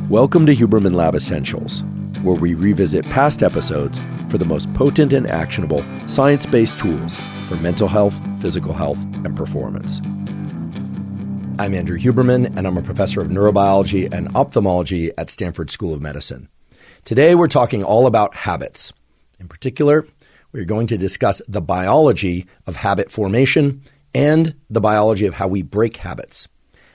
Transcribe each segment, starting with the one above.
Welcome to Huberman Lab Essentials, where we revisit past episodes for the most potent and actionable science-based tools for mental health, physical health, and performance. I'm Andrew Huberman, and I'm a professor of neurobiology and ophthalmology at Stanford School of Medicine. Today, we're talking all about habits. In particular, we're going to discuss the biology of habit formation and the biology of how we break habits.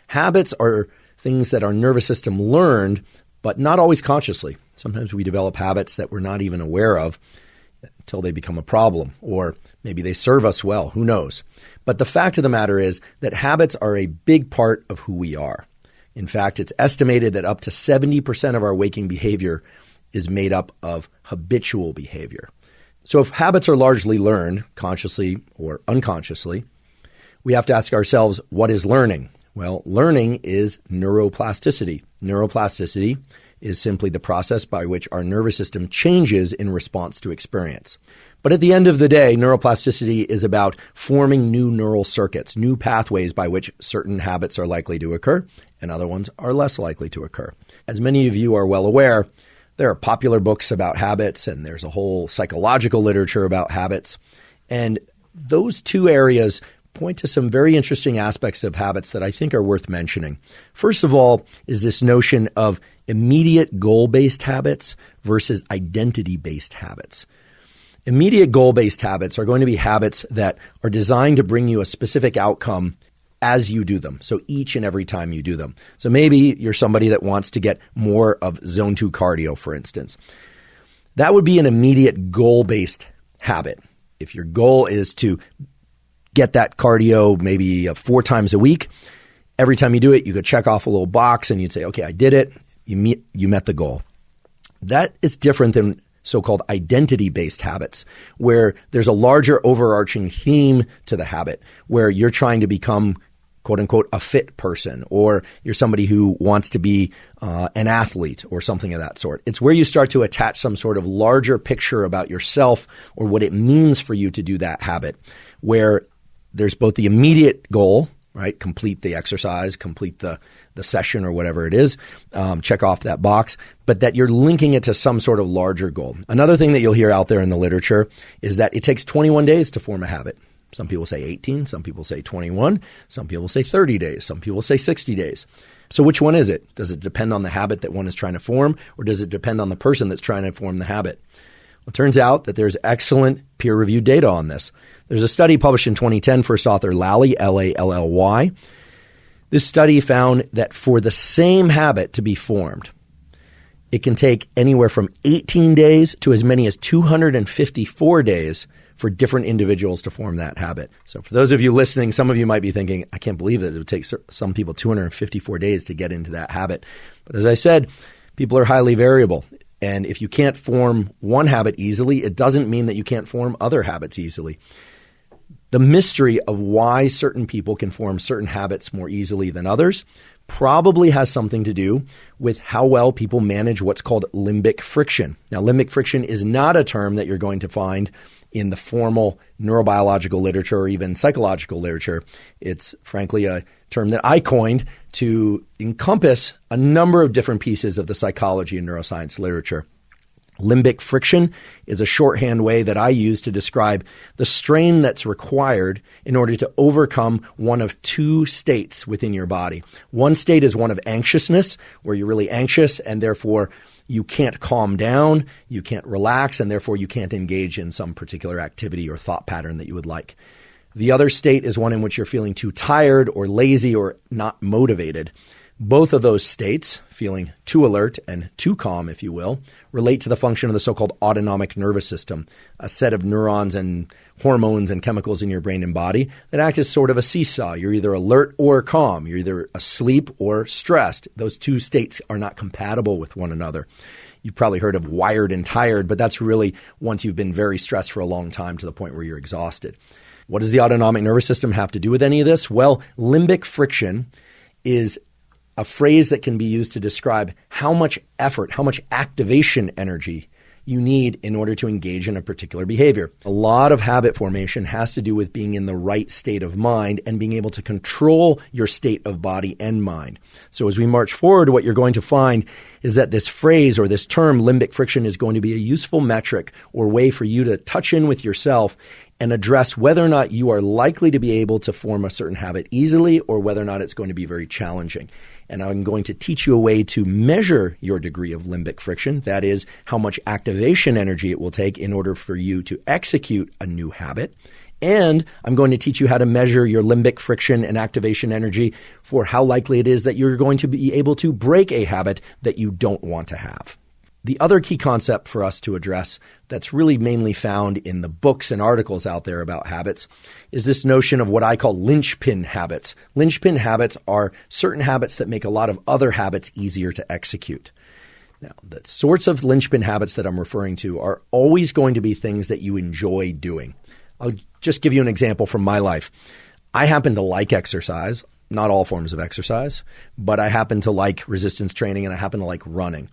Habits are things that our nervous system learned, but not always consciously. Sometimes we develop habits that we're not even aware of until they become a problem, or maybe they serve us well, who knows. But the fact of the matter is that habits are a big part of who we are. In fact, it's estimated that up to 70% of our waking behavior is made up of habitual behavior. So if habits are largely learned, consciously or unconsciously, we have to ask ourselves, what is learning? Well, learning is neuroplasticity. Neuroplasticity is simply the process by which our nervous system changes in response to experience. But at the end of the day, neuroplasticity is about forming new neural circuits, new pathways by which certain habits are likely to occur and other ones are less likely to occur. As many of you are well aware, there are popular books about habits and there's a whole psychological literature about habits. And those two areas point to some very interesting aspects of habits that I think are worth mentioning. First of all is this notion of immediate goal-based habits versus identity-based habits. Immediate goal-based habits are going to be habits that are designed to bring you a specific outcome as you do them. So each and every time you do them. So maybe you're somebody that wants to get more of zone 2 cardio, for instance. That would be an immediate goal-based habit. If your goal is to get that cardio maybe 4 times a week, every time you do it, you could check off a little box and you'd say, okay, I did it. You met the goal. That is different than so-called identity-based habits, where there's a larger overarching theme to the habit, where you're trying to become, quote unquote, a fit person, or you're somebody who wants to be an athlete or something of that sort. It's where you start to attach some sort of larger picture about yourself or what it means for you to do that habit, where there's both the immediate goal, right? Complete the exercise, complete the session or whatever it is, check off that box, but that you're linking it to some sort of larger goal. Another thing that you'll hear out there in the literature is that it takes 21 days to form a habit. Some people say 18, some people say 21, some people say 30 days, some people say 60 days. So which one is it? Does it depend on the habit that one is trying to form, or does it depend on the person that's trying to form the habit? Well, it turns out that there's excellent peer-reviewed data on this. There's a study published in 2010, first author Lally, L-A-L-L-Y. This study found that for the same habit to be formed, it can take anywhere from 18 days to as many as 254 days for different individuals to form that habit. So for those of you listening, some of you might be thinking, I can't believe that it would take some people 254 days to get into that habit. But as I said, people are highly variable. And if you can't form one habit easily, it doesn't mean that you can't form other habits easily. The mystery of why certain people can form certain habits more easily than others probably has something to do with how well people manage what's called limbic friction. Now, limbic friction is not a term that you're going to find in the formal neurobiological literature or even psychological literature. It's frankly a term that I coined to encompass a number of different pieces of the psychology and neuroscience literature. Limbic friction is a shorthand way that I use to describe the strain that's required in order to overcome one of two states within your body. One state is one of anxiousness, where you're really anxious and therefore you can't calm down, you can't relax, and therefore you can't engage in some particular activity or thought pattern that you would like. The other state is one in which you're feeling too tired or lazy or not motivated. Both of those states, feeling too alert and too calm, if you will, relate to the function of the so-called autonomic nervous system, a set of neurons and hormones and chemicals in your brain and body that act as sort of a seesaw. You're either alert or calm. You're either asleep or stressed. Those two states are not compatible with one another. You've probably heard of wired and tired, but that's really once you've been very stressed for a long time to the point where you're exhausted. What does the autonomic nervous system have to do with any of this? Well, limbic friction is a phrase that can be used to describe how much effort, how much activation energy you need in order to engage in a particular behavior. A lot of habit formation has to do with being in the right state of mind and being able to control your state of body and mind. So as we march forward, what you're going to find is that this phrase or this term, limbic friction, is going to be a useful metric or way for you to touch in with yourself and address whether or not you are likely to be able to form a certain habit easily or whether or not it's going to be very challenging. And I'm going to teach you a way to measure your degree of limbic friction. That is, how much activation energy it will take in order for you to execute a new habit. And I'm going to teach you how to measure your limbic friction and activation energy for how likely it is that you're going to be able to break a habit that you don't want to have. The other key concept for us to address that's really mainly found in the books and articles out there about habits is this notion of what I call linchpin habits. Linchpin habits are certain habits that make a lot of other habits easier to execute. Now, the sorts of linchpin habits that I'm referring to are always going to be things that you enjoy doing. I'll just give you an example from my life. I happen to like exercise, not all forms of exercise, but I happen to like resistance training and I happen to like running.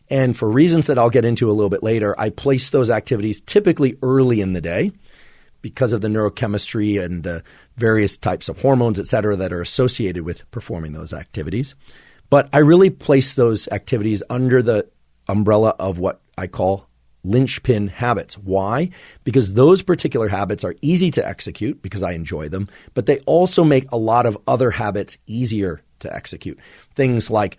And for reasons that I'll get into a little bit later, I place those activities typically early in the day because of the neurochemistry and the various types of hormones, et cetera, that are associated with performing those activities. But I really place those activities under the umbrella of what I call linchpin habits. Why? Because those particular habits are easy to execute because I enjoy them, but they also make a lot of other habits easier to execute. Things like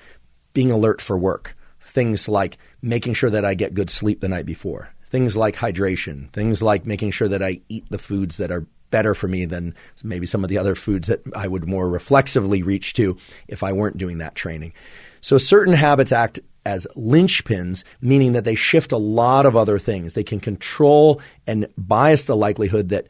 being alert for work. Things like making sure that I get good sleep the night before. Things like hydration. Things like making sure that I eat the foods that are better for me than maybe some of the other foods that I would more reflexively reach to if I weren't doing that training. So certain habits act as linchpins, meaning that they shift a lot of other things. They can control and bias the likelihood that,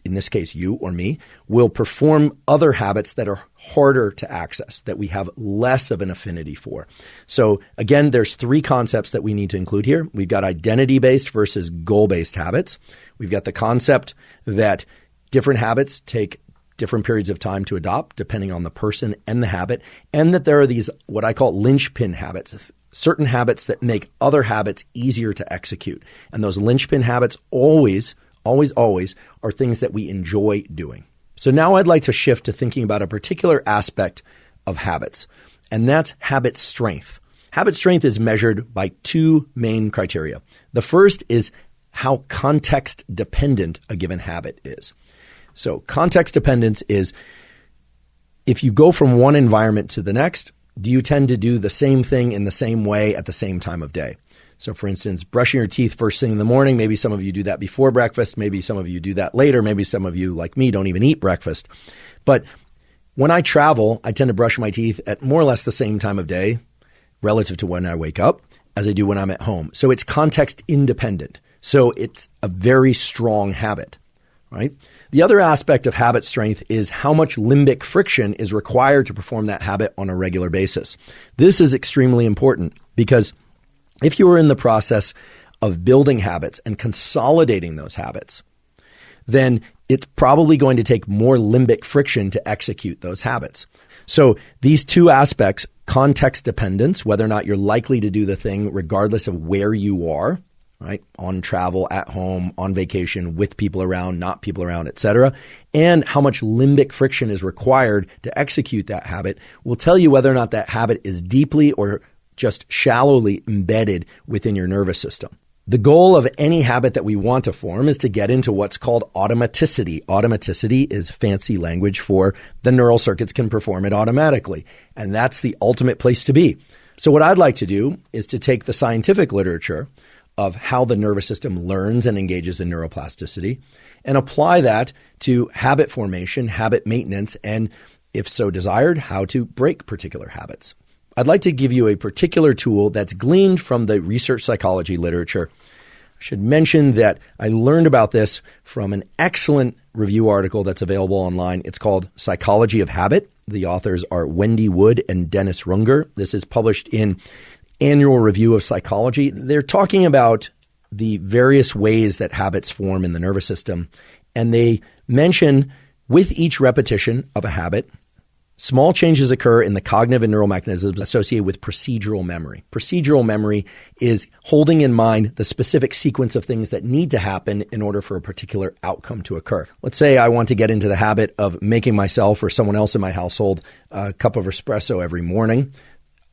in this case, you or me, will perform other habits that are harder to access, that we have less of an affinity for. So again, there's three concepts that we need to include here. We've got identity-based versus goal-based habits. We've got the concept that different habits take different periods of time to adopt, depending on the person and the habit, and that there are these, what I call linchpin habits, certain habits that make other habits easier to execute. And those linchpin habits always are things that we enjoy doing. So now I'd like to shift to thinking about a particular aspect of habits, and that's habit strength. Habit strength is measured by two main criteria. The first is how context dependent a given habit is. So context dependence is if you go from one environment to the next, do you tend to do the same thing in the same way at the same time of day? So for instance, brushing your teeth first thing in the morning, maybe some of you do that before breakfast, maybe some of you do that later, maybe some of you, like me, don't even eat breakfast. But when I travel, I tend to brush my teeth at more or less the same time of day relative to when I wake up as I do when I'm at home. So it's context independent. So it's a very strong habit, right? The other aspect of habit strength is how much limbic friction is required to perform that habit on a regular basis. This is extremely important because if you are in the process of building habits and consolidating those habits, then it's probably going to take more limbic friction to execute those habits. So these two aspects, context dependence, whether or not you're likely to do the thing regardless of where you are, right? On travel, at home, on vacation, with people around, not people around, et cetera, and how much limbic friction is required to execute that habit will tell you whether or not that habit is deeply or just shallowly embedded within your nervous system. The goal of any habit that we want to form is to get into what's called automaticity. Automaticity is fancy language for the neural circuits can perform it automatically. And that's the ultimate place to be. So what I'd like to do is to take the scientific literature of how the nervous system learns and engages in neuroplasticity and apply that to habit formation, habit maintenance, and if so desired, how to break particular habits. I'd like to give you a particular tool that's gleaned from the research psychology literature. I should mention that I learned about this from an excellent review article that's available online. It's called Psychology of Habit. The authors are Wendy Wood and Dennis Runger. This is published in Annual Review of Psychology. They're talking about the various ways that habits form in the nervous system, and they mention with each repetition of a habit, Small changes occur in the cognitive and neural mechanisms associated with procedural memory. Procedural memory is holding in mind the specific sequence of things that need to happen in order for a particular outcome to occur. Let's say I want to get into the habit of making myself or someone else in my household a cup of espresso every morning.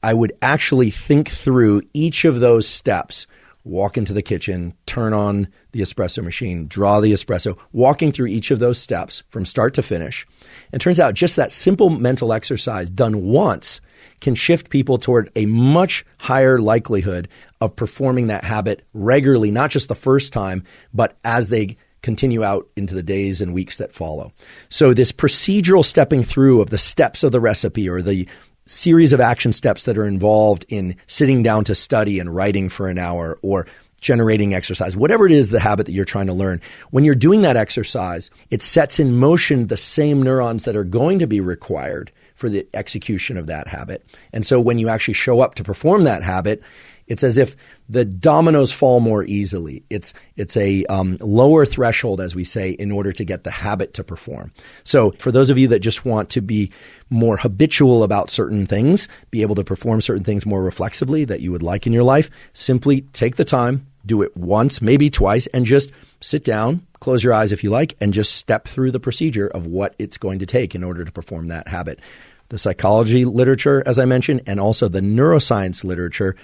I would actually think through each of those steps. Walk into the kitchen, turn on the espresso machine, draw the espresso, walking through each of those steps from start to finish. And turns out just that simple mental exercise done once can shift people toward a much higher likelihood of performing that habit regularly, not just the first time, but as they continue out into the days and weeks that follow. So this procedural stepping through of the steps of the recipe or the series of action steps that are involved in sitting down to study and writing for an hour or generating exercise, whatever it is, the habit that you're trying to learn. When you're doing that exercise, it sets in motion the same neurons that are going to be required for the execution of that habit. And so when you actually show up to perform that habit, it's as if the dominoes fall more easily. It's a lower threshold, as we say, in order to get the habit to perform. So for those of you that just want to be more habitual about certain things, be able to perform certain things more reflexively that you would like in your life, simply take the time, do it once, maybe twice, and just sit down, close your eyes if you like, and just step through the procedure of what it's going to take in order to perform that habit. The psychology literature, as I mentioned, and also the neuroscience literature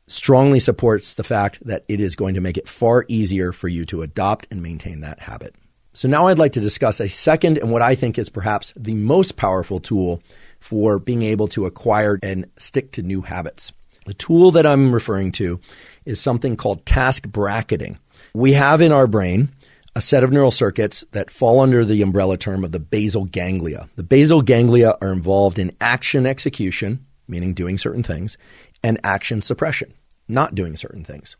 strongly supports the fact that it is going to make it far easier for you to adopt and maintain that habit. So now I'd like to discuss a second and what I think is perhaps the most powerful tool for being able to acquire and stick to new habits. The tool that I'm referring to is something called task bracketing. We have in our brain a set of neural circuits that fall under the umbrella term of the basal ganglia. The basal ganglia are involved in action execution, meaning doing certain things, and action suppression, not doing certain things.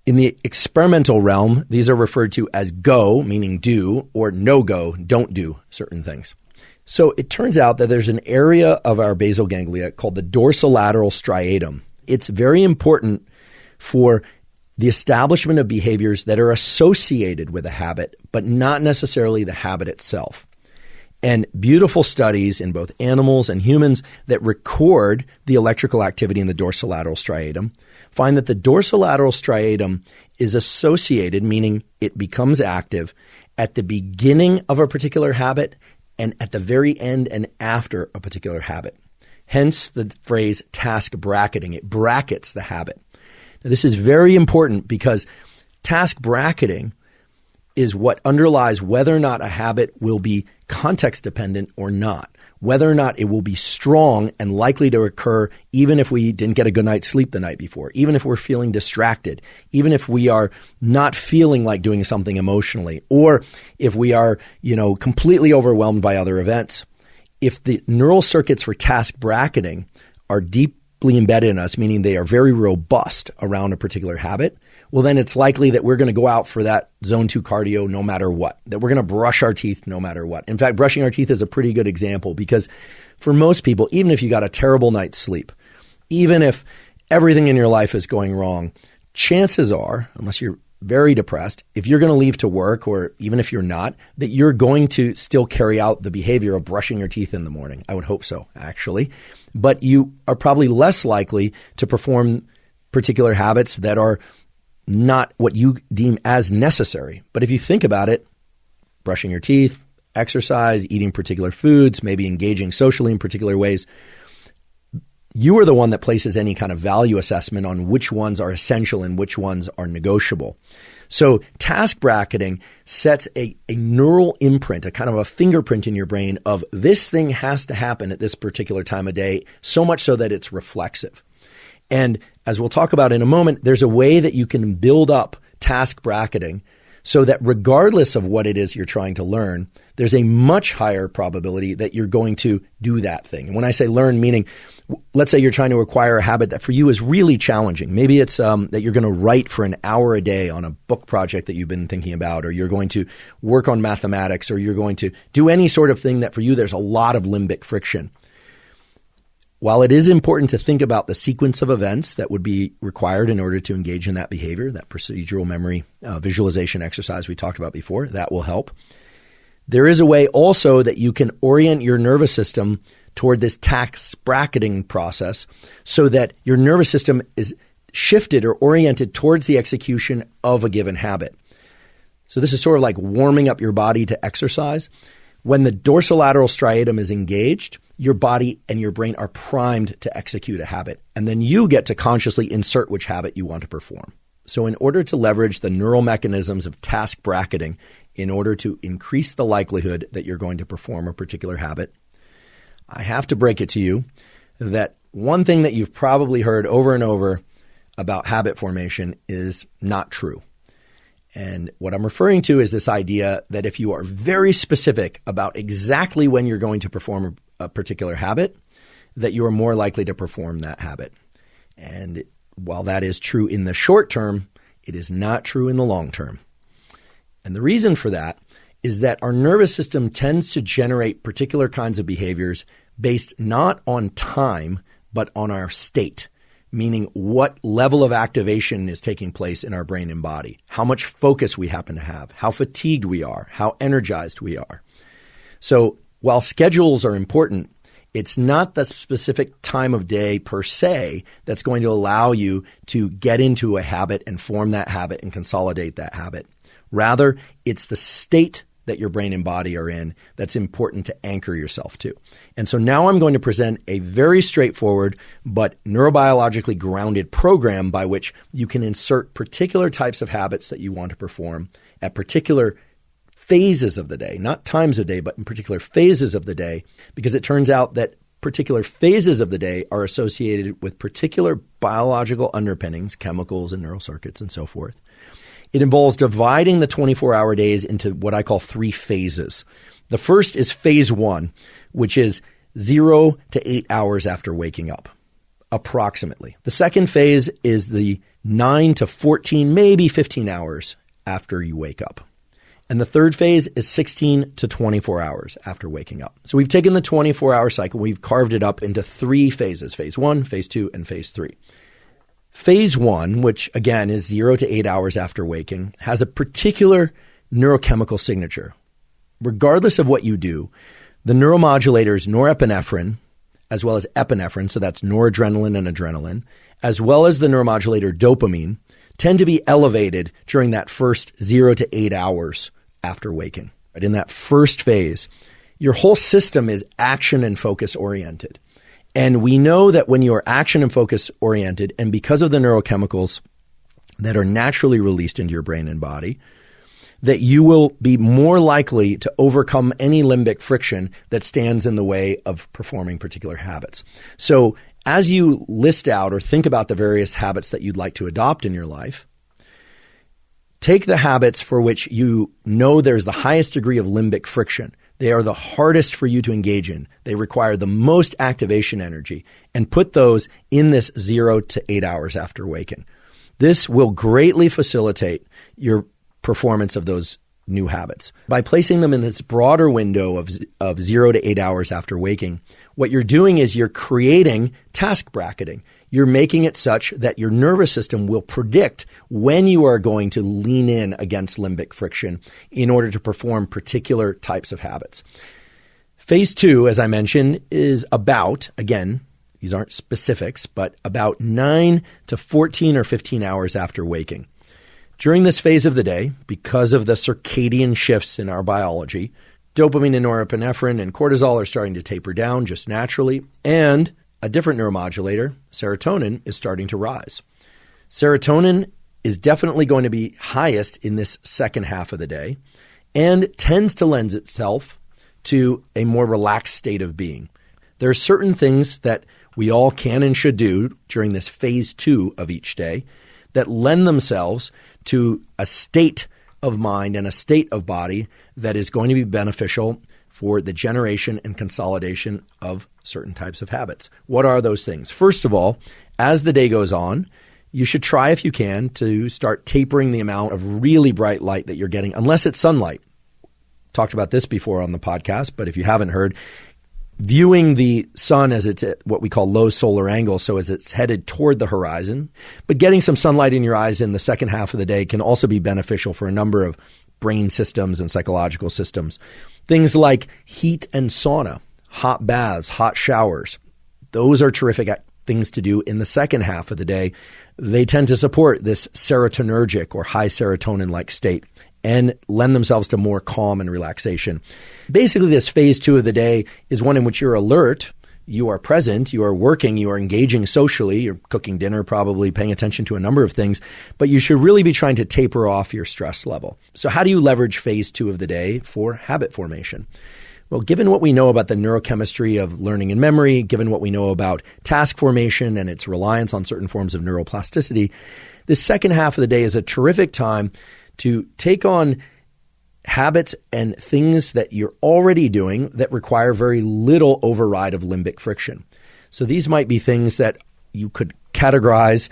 In the experimental realm, these are referred to as go, meaning do, or no go, don't do certain things. So it turns out that there's an area of our basal ganglia called the dorsolateral striatum. It's very important for the establishment of behaviors that are associated with a habit, but not necessarily the habit itself. And beautiful studies in both animals and humans that record the electrical activity in the dorsolateral striatum find that the dorsolateral striatum is associated, meaning it becomes active at the beginning of a particular habit and at the very end and after a particular habit. Hence the phrase task bracketing. It brackets the habit. Now, this is very important because task bracketing is what underlies whether or not a habit will be context dependent or not, whether or not it will be strong and likely to occur even if we didn't get a good night's sleep the night before, even if we're feeling distracted, even if we are not feeling like doing something emotionally, or if we are, completely overwhelmed by other events. If the neural circuits for task bracketing are deeply embedded in us, meaning they are very robust around a particular habit, well, then it's likely that we're going to go out for that zone 2 cardio no matter what, that we're going to brush our teeth no matter what. In fact, brushing our teeth is a pretty good example because for most people, even if you got a terrible night's sleep, even if everything in your life is going wrong, chances are, unless you're very depressed, if you're going to leave to work or even if you're not, that you're going to still carry out the behavior of brushing your teeth in the morning. I would hope so, actually. But you are probably less likely to perform particular habits that are not what you deem as necessary. But if you think about it, brushing your teeth, exercise, eating particular foods, maybe engaging socially in particular ways, you are the one that places any kind of value assessment on which ones are essential and which ones are negotiable. So task bracketing sets a neural imprint, a kind of a fingerprint in your brain of this thing has to happen at this particular time of day, so much so that it's reflexive. And as we'll talk about in a moment, there's a way that you can build up task bracketing so that regardless of what it is you're trying to learn, there's a much higher probability that you're going to do that thing. And when I say learn, meaning let's say you're trying to acquire a habit that for you is really challenging. Maybe it's that you're going to write for an hour a day on a book project that you've been thinking about, or you're going to work on mathematics, or you're going to do any sort of thing that for you there's a lot of limbic friction. While it is important to think about the sequence of events that would be required in order to engage in that behavior, that procedural memory visualization exercise we talked about before, that will help. There is a way also that you can orient your nervous system toward this task bracketing process so that your nervous system is shifted or oriented towards the execution of a given habit. So this is sort of like warming up your body to exercise. When the dorsolateral striatum is engaged, your body and your brain are primed to execute a habit, and then you get to consciously insert which habit you want to perform. So in order to leverage the neural mechanisms of task bracketing, in order to increase the likelihood that you're going to perform a particular habit, I have to break it to you that one thing that you've probably heard over and over about habit formation is not true. And what I'm referring to is this idea that if you are very specific about exactly when you're going to perform a particular habit, that you are more likely to perform that habit. And while that is true in the short term, it is not true in the long term. And the reason for that is that our nervous system tends to generate particular kinds of behaviors based not on time, but on our state, meaning what level of activation is taking place in our brain and body, how much focus we happen to have, how fatigued we are, how energized we are. So while schedules are important, it's not the specific time of day per se that's going to allow you to get into a habit and form that habit and consolidate that habit. Rather, it's the state that your brain and body are in that's important to anchor yourself to. And so now I'm going to present a very straightforward but neurobiologically grounded program by which you can insert particular types of habits that you want to perform at particular phases of the day, not times of day, but in particular phases of the day, because it turns out that particular phases of the day are associated with particular biological underpinnings, chemicals and neural circuits and so forth. It involves dividing the 24-hour days into what I call 3 phases. The first is phase 1, which is 0 to 8 hours after waking up, approximately. The second phase is the 9 to 14, maybe 15 hours after you wake up. And the third phase is 16 to 24 hours after waking up. So we've taken the 24-hour cycle, we've carved it up into 3 phases, phase 1, phase 2, and phase 3. Phase 1, which again is 0 to 8 hours after waking, has a particular neurochemical signature. Regardless of what you do, the neuromodulators norepinephrine, as well as epinephrine, so that's noradrenaline and adrenaline, as well as the neuromodulator dopamine, tend to be elevated during that first 0 to 8 hours after waking. But in that first phase, your whole system is action and focus oriented. And we know that when you are action and focus oriented, and because of the neurochemicals that are naturally released into your brain and body, that you will be more likely to overcome any limbic friction that stands in the way of performing particular habits. So as you list out or think about the various habits that you'd like to adopt in your life, take the habits for which you know there's the highest degree of limbic friction. They are the hardest for you to engage in. They require the most activation energy, and put those in this 0 to 8 hours after waking. This will greatly facilitate your performance of those new habits. By placing them in this broader window of 0 to 8 hours after waking, what you're doing is you're creating task bracketing. You're making it such that your nervous system will predict when you are going to lean in against limbic friction in order to perform particular types of habits. Phase 2, as I mentioned, is about, again, these aren't specifics, but about 9 to 14 or 15 hours after waking. During this phase of the day, because of the circadian shifts in our biology, dopamine and norepinephrine and cortisol are starting to taper down just naturally, and a different neuromodulator, serotonin, is starting to rise. Serotonin is definitely going to be highest in this second half of the day and tends to lend itself to a more relaxed state of being. There are certain things that we all can and should do during this phase 2 of each day that lend themselves to a state of mind and a state of body that is going to be beneficial for the generation and consolidation of certain types of habits. What are those things? First of all, as the day goes on, you should try, if you can, to start tapering the amount of really bright light that you're getting, unless it's sunlight. Talked about this before on the podcast, but if you haven't heard, viewing the sun as it's at what we call low solar angle, so as it's headed toward the horizon, but getting some sunlight in your eyes in the second half of the day can also be beneficial for a number of brain systems and psychological systems. Things like heat and sauna. hot baths, hot showers. Those are terrific things to do in the second half of the day. They tend to support this serotonergic or high serotonin-like state and lend themselves to more calm and relaxation. Basically, this phase 2 of the day is one in which you're alert, you are present, you are working, you are engaging socially, you're cooking dinner, probably paying attention to a number of things, but you should really be trying to taper off your stress level. So how do you leverage phase 2 of the day for habit formation? Well, given what we know about the neurochemistry of learning and memory, given what we know about task formation and its reliance on certain forms of neuroplasticity, this second half of the day is a terrific time to take on habits and things that you're already doing that require very little override of limbic friction. So these might be things that you could categorize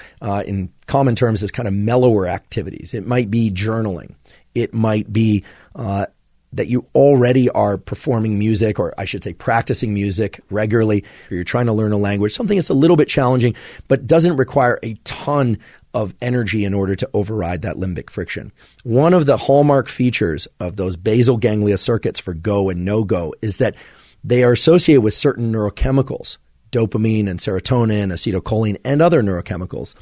in common terms as kind of mellower activities. It might be journaling. It might be that you already are performing music, or I should say practicing music regularly, or you're trying to learn a language, something that's a little bit challenging, but doesn't require a ton of energy in order to override that limbic friction. One of the hallmark features of those basal ganglia circuits for go and no-go is that they are associated with certain neurochemicals, dopamine and serotonin, acetylcholine, and other neurochemicals.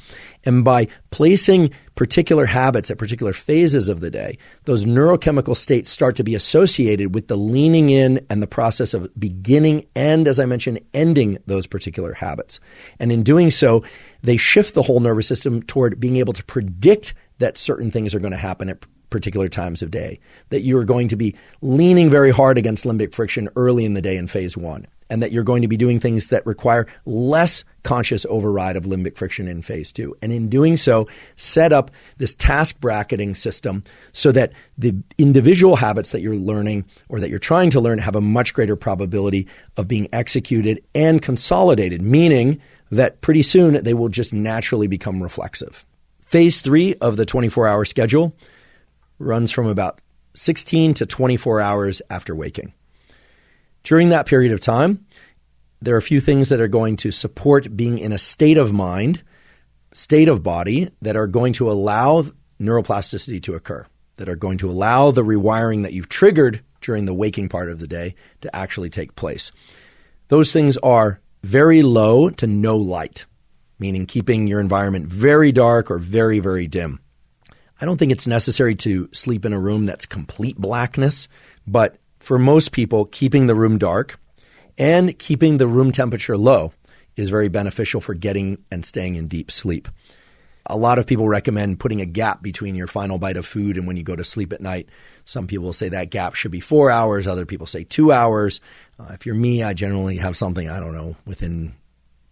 And by placing particular habits at particular phases of the day, those neurochemical states start to be associated with the leaning in and the process of beginning and, as I mentioned, ending those particular habits. And in doing so, they shift the whole nervous system toward being able to predict that certain things are going to happen at particular times of day, that you're going to be leaning very hard against limbic friction early in the day in phase 1. And that you're going to be doing things that require less conscious override of limbic friction in phase 2. And in doing so, set up this task bracketing system so that the individual habits that you're learning or that you're trying to learn have a much greater probability of being executed and consolidated, meaning that pretty soon they will just naturally become reflexive. Phase 3 of the 24-hour schedule runs from about 16 to 24 hours after waking. During that period of time, there are a few things that are going to support being in a state of mind, state of body, that are going to allow neuroplasticity to occur, that are going to allow the rewiring that you've triggered during the waking part of the day to actually take place. Those things are very low to no light, meaning keeping your environment very dark or very, very dim. I don't think it's necessary to sleep in a room that's complete blackness, but for most people, keeping the room dark and keeping the room temperature low is very beneficial for getting and staying in deep sleep. A lot of people recommend putting a gap between your final bite of food and when you go to sleep at night. Some people say that gap should be 4 hours. Other people say 2 hours. If you're me, I generally have something, within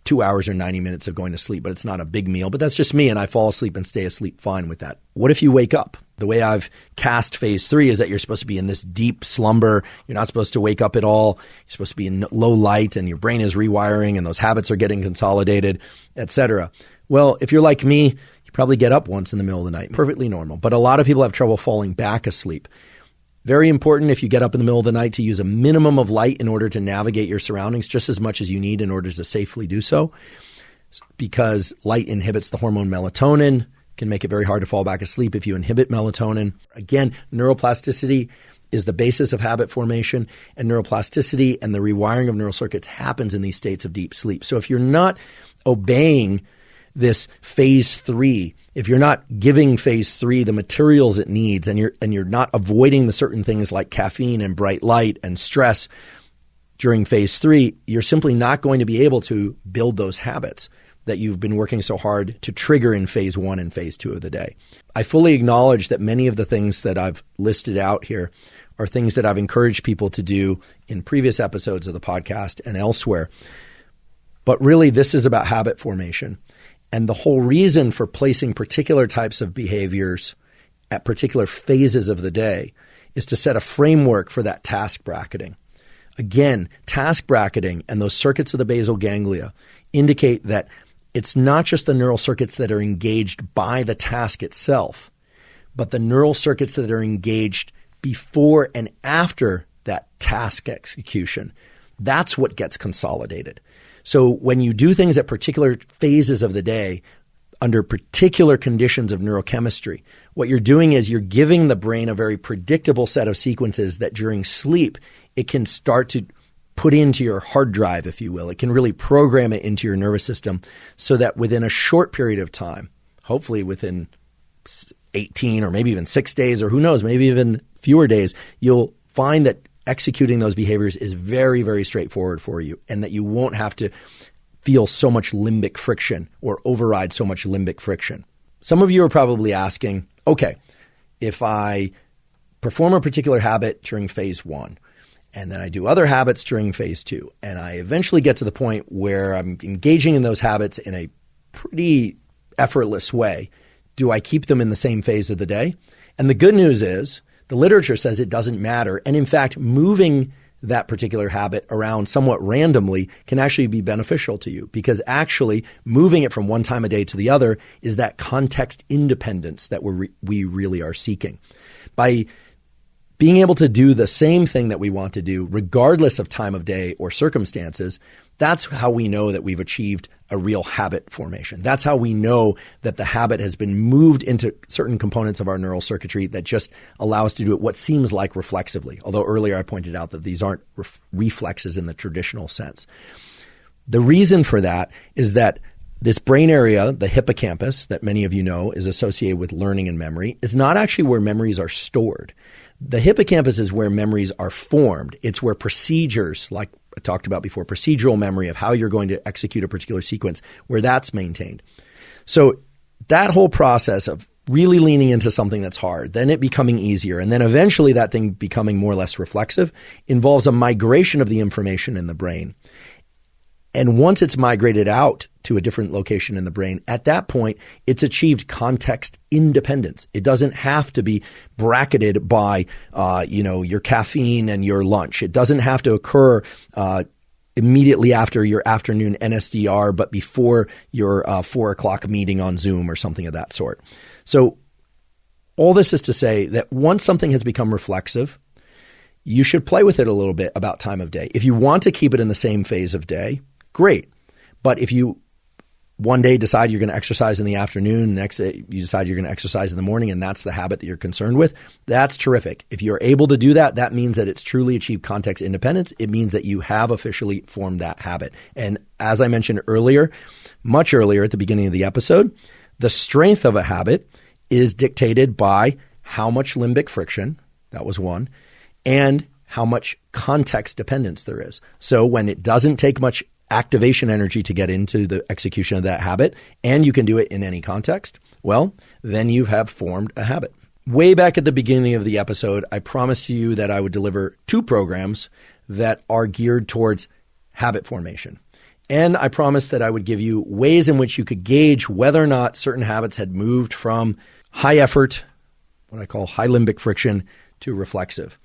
2 hours or 90 minutes of going to sleep, but it's not a big meal. But that's just me, and I fall asleep and stay asleep fine with that. What if you wake up? The way I've cast phase 3 is that you're supposed to be in this deep slumber. You're not supposed to wake up at all. You're supposed to be in low light, and your brain is rewiring, and those habits are getting consolidated, etc. Well, if you're like me, you probably get up once in the middle of the night. Perfectly normal. But a lot of people have trouble falling back asleep. Very important if you get up in the middle of the night to use a minimum of light in order to navigate your surroundings, just as much as you need in order to safely do so, because light inhibits the hormone melatonin, can make it very hard to fall back asleep if you inhibit melatonin. Again, neuroplasticity is the basis of habit formation, and neuroplasticity and the rewiring of neural circuits happens in these states of deep sleep. So if you're not obeying this phase 3, if you're not giving phase 3 the materials it needs, and you're not avoiding the certain things like caffeine and bright light and stress during phase 3, you're simply not going to be able to build those habits that you've been working so hard to trigger in phase 1 and phase 2 of the day. I fully acknowledge that many of the things that I've listed out here are things that I've encouraged people to do in previous episodes of the podcast and elsewhere. But really, this is about habit formation. And the whole reason for placing particular types of behaviors at particular phases of the day is to set a framework for that task bracketing. Again, task bracketing and those circuits of the basal ganglia indicate that it's not just the neural circuits that are engaged by the task itself, but the neural circuits that are engaged before and after that task execution. That's what gets consolidated. So when you do things at particular phases of the day, under particular conditions of neurochemistry, what you're doing is you're giving the brain a very predictable set of sequences that during sleep, it can start to put into your hard drive, if you will. It can really program it into your nervous system so that within a short period of time, hopefully within 18 or maybe even 6 days, or who knows, maybe even fewer days, you'll find that executing those behaviors is very, very straightforward for you, and that you won't have to feel so much limbic friction or override so much limbic friction. Some of you are probably asking, okay, if I perform a particular habit during phase 1, and then I do other habits during phase 2, and I eventually get to the point where I'm engaging in those habits in a pretty effortless way, do I keep them in the same phase of the day? And the good news is the literature says it doesn't matter. And in fact, moving that particular habit around somewhat randomly can actually be beneficial to you, because actually moving it from one time of day to the other is that context independence that we really are seeking. By being able to do the same thing that we want to do regardless of time of day or circumstances, that's how we know that we've achieved a real habit formation. That's how we know that the habit has been moved into certain components of our neural circuitry that just allow us to do it what seems like reflexively. Although earlier I pointed out that these aren't reflexes in the traditional sense. The reason for that is that this brain area, the hippocampus, that many of you know is associated with learning and memory, is not actually where memories are stored. The hippocampus is where memories are formed. It's where procedures, like I talked about before, procedural memory of how you're going to execute a particular sequence, where that's maintained. So that whole process of really leaning into something that's hard, then it becoming easier, and then eventually that thing becoming more or less reflexive, involves a migration of the information in the brain. And once it's migrated out to a different location in the brain, at that point, it's achieved context independence. It doesn't have to be bracketed by, your caffeine and your lunch. It doesn't have to occur immediately after your afternoon NSDR, but before your 4 o'clock meeting on Zoom or something of that sort. So all this is to say that once something has become reflexive, you should play with it a little bit about time of day. If you want to keep it in the same phase of day, great. But if you one day decide you're going to exercise in the afternoon, next day you decide you're going to exercise in the morning, and that's the habit that you're concerned with, that's terrific. If you're able to do that, that means that it's truly achieved context independence. It means that you have officially formed that habit. And as I mentioned earlier, much earlier at the beginning of the episode, the strength of a habit is dictated by how much limbic friction, that was one, and how much context dependence there is. So when it doesn't take much activation energy to get into the execution of that habit, and you can do it in any context, well, then you have formed a habit. Way back at the beginning of the episode, I promised you that I would deliver 2 programs that are geared towards habit formation. And I promised that I would give you ways in which you could gauge whether or not certain habits had moved from high effort, what I call high limbic friction, to reflexive.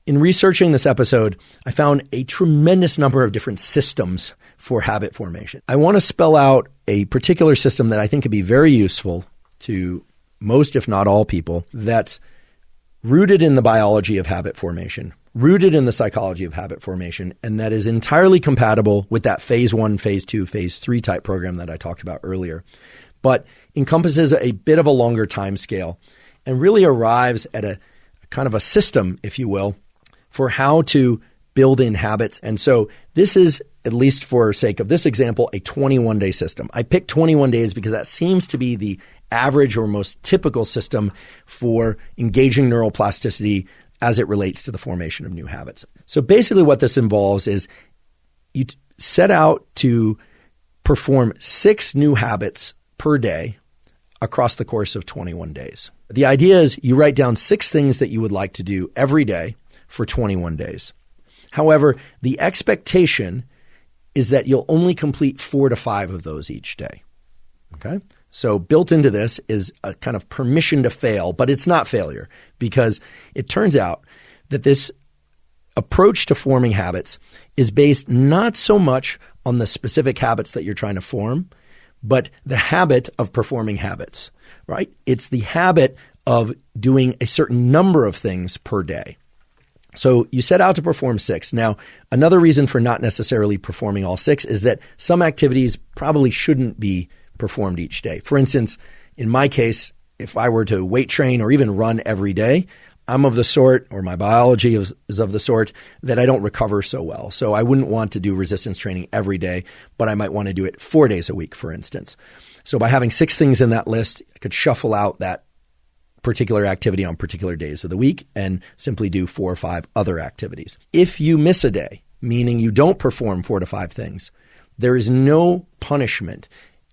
In researching this episode, I found a tremendous number of different systems for habit formation. I want to spell out a particular system that I think could be very useful to most, if not all people, that's rooted in the biology of habit formation, rooted in the psychology of habit formation, and that is entirely compatible with that phase 1, phase 2, phase 3 type program that I talked about earlier, but encompasses a bit of a longer time scale and really arrives at a kind of a system, if you will, for how to build in habits. And so this is, at least for sake of this example, a 21-day system. I picked 21 days because that seems to be the average or most typical system for engaging neuroplasticity as it relates to the formation of new habits. So basically what this involves is you set out to perform 6 new habits per day across the course of 21 days. The idea is you write down 6 things that you would like to do every day for 21 days. However, the expectation is that you'll only complete 4 to 5 of those each day. Okay? So built into this is a kind of permission to fail, but it's not failure, because it turns out that this approach to forming habits is based not so much on the specific habits that you're trying to form, but the habit of performing habits, right? It's the habit of doing a certain number of things per day. So you set out to perform 6. Now, another reason for not necessarily performing all 6 is that some activities probably shouldn't be performed each day. For instance, in my case, if I were to weight train or even run every day, I'm of the sort, or my biology is of the sort, that I don't recover so well. So I wouldn't want to do resistance training every day, but I might want to do it 4 days a week, for instance. So by having 6 things in that list, I could shuffle out that particular activity on particular days of the week and simply do 4 or 5 other activities. If you miss a day, meaning you don't perform 4 to 5 things, there is no punishment.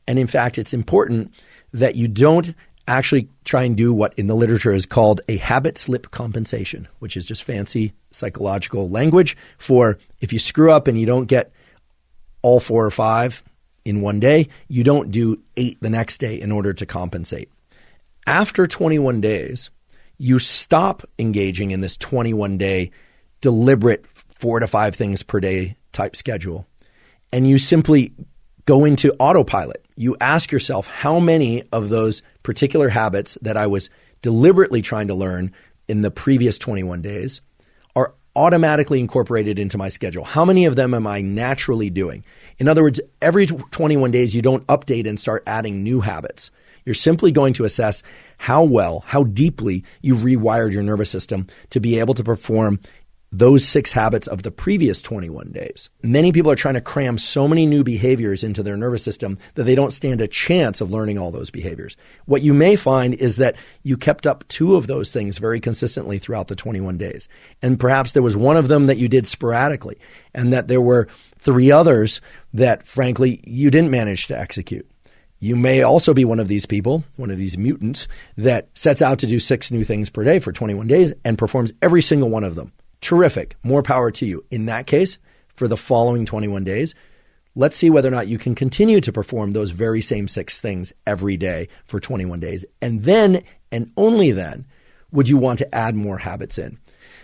And in fact, it's important that you don't actually try and do what in the literature is called a habit slip compensation, which is just fancy psychological language for if you screw up and you don't get all 4 or 5 in one day, you don't do 8 the next day in order to compensate. After 21 days, you stop engaging in this 21-day deliberate 4 to 5 things per day type schedule, and you simply go into autopilot. You ask yourself, how many of those particular habits that I was deliberately trying to learn in the previous 21 days are automatically incorporated into my schedule? How many of them am I naturally doing? In other words, every 21 days, you don't update and start adding new habits. You're simply going to assess how well, how deeply you've rewired your nervous system to be able to perform those 6 habits of the previous 21 days. Many people are trying to cram so many new behaviors into their nervous system that they don't stand a chance of learning all those behaviors. What you may find is that you kept up 2 of those things very consistently throughout the 21 days. And perhaps there was one of them that you did sporadically, and that there were 3 others that, frankly, you didn't manage to execute. You may also be one of these people, one of these mutants, that sets out to do 6 new things per day for 21 days and performs every single one of them. Terrific. More power to you. In that case, for the following 21 days, let's see whether or not you can continue to perform those very same 6 things every day for 21 days. And then, and only then, would you want to add more habits in.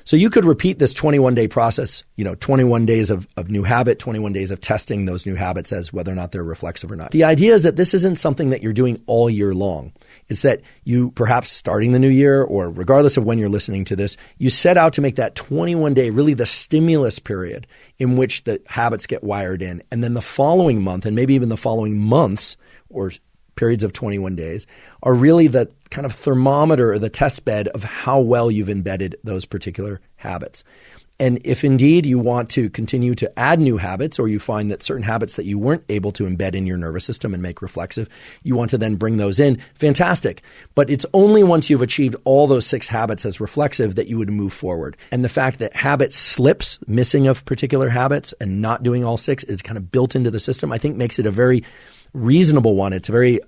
So you could repeat this 21-day process, 21 days of new habit, 21 days of testing those new habits as whether or not they're reflexive or not. The idea is that this isn't something that you're doing all year long. It's that you perhaps starting the new year, or regardless of when you're listening to this, you set out to make that 21-day really the stimulus period in which the habits get wired in. And then the following month, and maybe even the following months or periods of 21 days, are really the kind of thermometer or the test bed of how well you've embedded those particular habits. And if indeed you want to continue to add new habits, or you find that certain habits that you weren't able to embed in your nervous system and make reflexive, you want to then bring those in, fantastic. But it's only once you've achieved all those 6 habits as reflexive that you would move forward. And the fact that habit slips, missing of particular habits and not doing all 6 is kind of built into the system, I think makes it a very reasonable one. It's very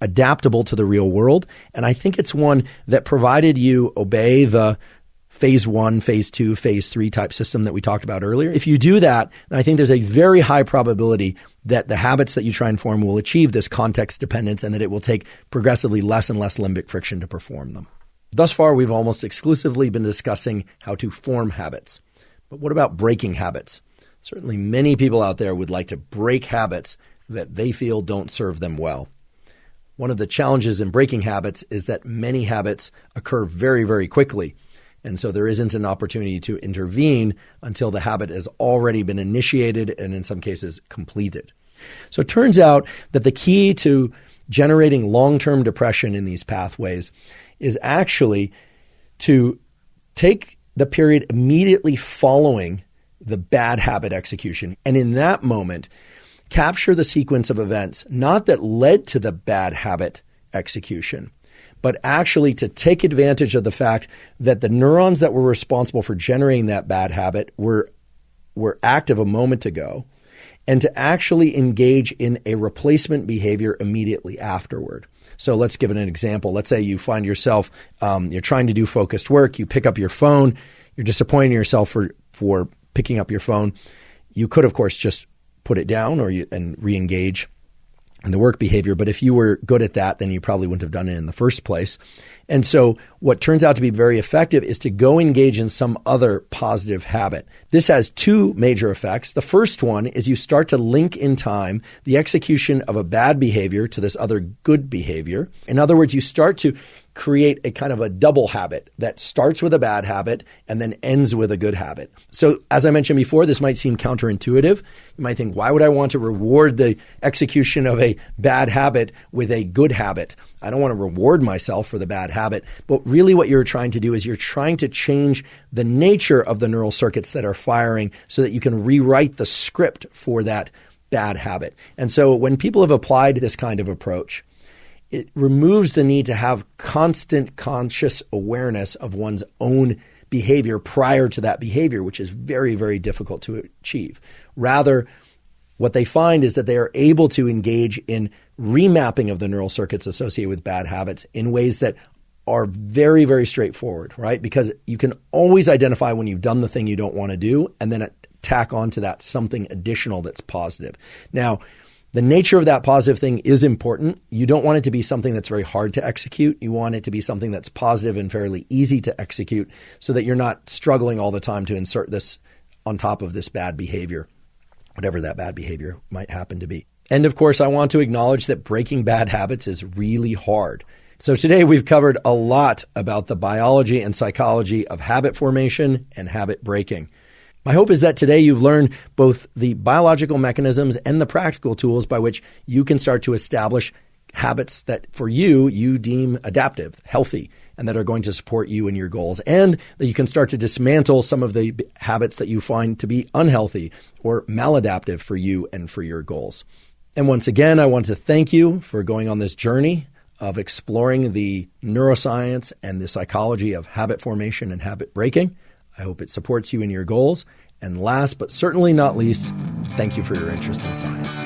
adaptable to the real world. And I think it's one that, provided you obey the phase 1, phase 2, phase 3 type system that we talked about earlier, if you do that, then I think there's a very high probability that the habits that you try and form will achieve this context dependence, and that it will take progressively less and less limbic friction to perform them. Thus far, we've almost exclusively been discussing how to form habits. But what about breaking habits? Certainly many people out there would like to break habits that they feel don't serve them well. One of the challenges in breaking habits is that many habits occur very, very quickly. And so there isn't an opportunity to intervene until the habit has already been initiated and in some cases completed. So it turns out that the key to generating long-term depression in these pathways is actually to take the period immediately following the bad habit execution. And in that moment, capture the sequence of events, not that led to the bad habit execution, but actually to take advantage of the fact that the neurons that were responsible for generating that bad habit were active a moment ago, and to actually engage in a replacement behavior immediately afterward. So let's give it an example. Let's say you find yourself, you're trying to do focused work, you pick up your phone, you're disappointing yourself for picking up your phone. You could, of course, just put it down and re-engage in the work behavior. But if you were good at that, then you probably wouldn't have done it in the first place. And so what turns out to be very effective is to go engage in some other positive habit. This has 2 major effects. The first one is you start to link in time the execution of a bad behavior to this other good behavior. In other words, you start to create a kind of a double habit that starts with a bad habit and then ends with a good habit. So as I mentioned before, this might seem counterintuitive. You might think, why would I want to reward the execution of a bad habit with a good habit? I don't want to reward myself for the bad habit. But really what you're trying to do is you're trying to change the nature of the neural circuits that are firing so that you can rewrite the script for that bad habit. And so when people have applied this kind of approach, it removes the need to have constant conscious awareness of one's own behavior prior to that behavior, which is very, very difficult to achieve. Rather, what they find is that they are able to engage in remapping of the neural circuits associated with bad habits in ways that are very, very straightforward, right? Because you can always identify when you've done the thing you don't want to do and then tack onto that something additional that's positive. Now, the nature of that positive thing is important. You don't want it to be something that's very hard to execute. You want it to be something that's positive and fairly easy to execute so that you're not struggling all the time to insert this on top of this bad behavior, whatever that bad behavior might happen to be. And of course, I want to acknowledge that breaking bad habits is really hard. So today we've covered a lot about the biology and psychology of habit formation and habit breaking. My hope is that today you've learned both the biological mechanisms and the practical tools by which you can start to establish habits that for you deem adaptive, healthy, and that are going to support you in your goals, and that you can start to dismantle some of the habits that you find to be unhealthy or maladaptive for you and for your goals. And once again, I want to thank you for going on this journey of exploring the neuroscience and the psychology of habit formation and habit breaking. I hope it supports you in your goals. And last but certainly not least, thank you for your interest in science.